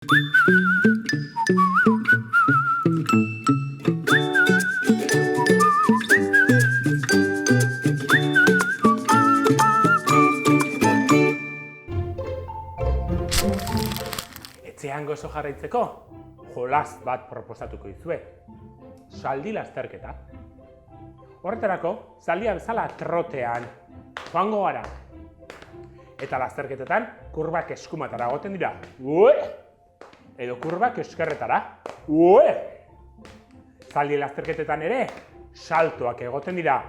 Etxean gozo jarraitzeko, jolas bat proposatuko dizuet. Zaldi lasterketa. Horretarako, zaldia bezala trotean joango gara. Eta lasterketetan, kurbak eskumatara egoten dira. Edo kurbak eskerretara. Zaldi lasterketetan ere, saltoak egoten dira.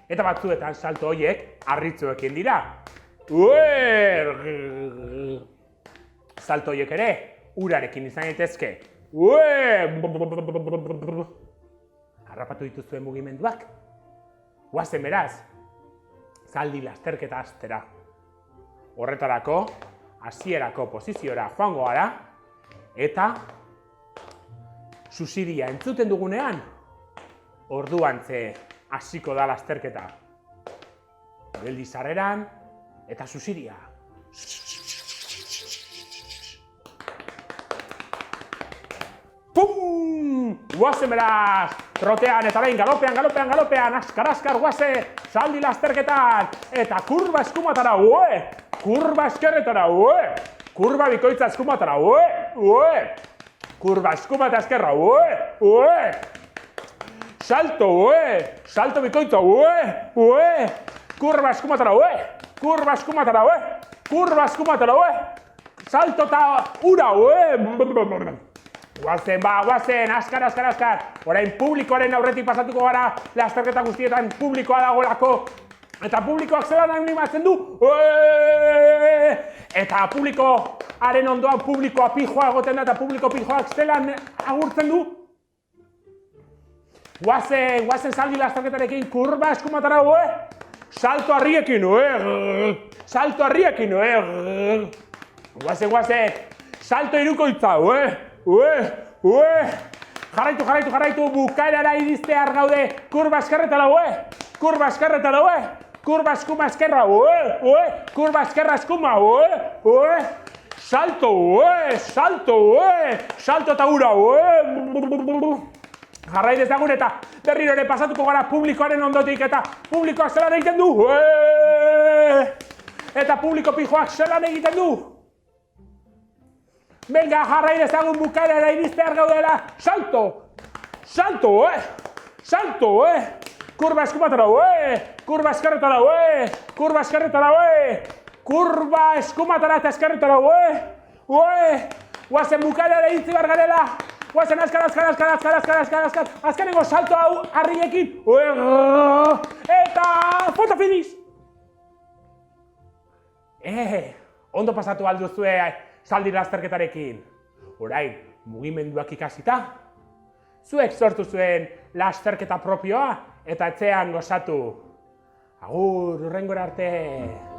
Eta batzuetan salto horiek harritzuekin dira. Salto horiek ere, urarekin izan daitezke. Harrapatu dituzuen mugimenduak? Goazen beraz, zaldi lasterketa hastera. Horretarako, hasierako posiziora joango gara, eta susiria entzuten dugunean, orduan hasiko da lasterketa. Geldi sarreran, eta susiria. Pum! Guazen beraz! Trotean eta behin galopean, askar guaze! Zaldi lasterketan! Eta kurba eskumatara, kurba eskerretara, kurba bikoitza eskumatara, kurba eskumata eskerra, salto, salto bikoitza, kurba eskumatara, kurba eskumatara, kurba eskumatara, salto eta ura, Guazen, askar. Orain publikoaren aurretik pasatuko gara, lasterketa guztietan publikoa dagoelako. Eta publikoak zelan animatzen du. Eta publikoaren ondoan publikoa pijoa egoten da, eta publiko pijoak zelan agurtzen du. Guazen zaldi lasterketarekin kurba eskumatara, salto harriekin, salto harriekin, Guazen, salto irukoitza, Jarraitu, bukaerara iristear gaude, kurba eskerretara, kurba eskerretara, kurba eskuma eskerra, kurba eskerra eskuma, salto, salto eta ura, Jarrai dezagun eta berriro ere pasatuko gara publikoaren ondotik eta publikoak zelan egiten du, eta publiko pijoak zelan egiten du. Venga, jarrai dezagun bukaerara iristear gaudela. Salto, kurba eskumatara, kurba eskerretara, kurba eskumatara eta eskerretara, Guazen bukaerara iritsi behar garela. Guazen azkar, azkenengo salto hau harriekin. Eta foto finish! Ondo pasatu alduzue zaldi lasterketarekin. Orain, mugimenduak ikasita, zuek sortu zuen lasterketa propioa eta etxean gozatu. Agur, hurrengora arte!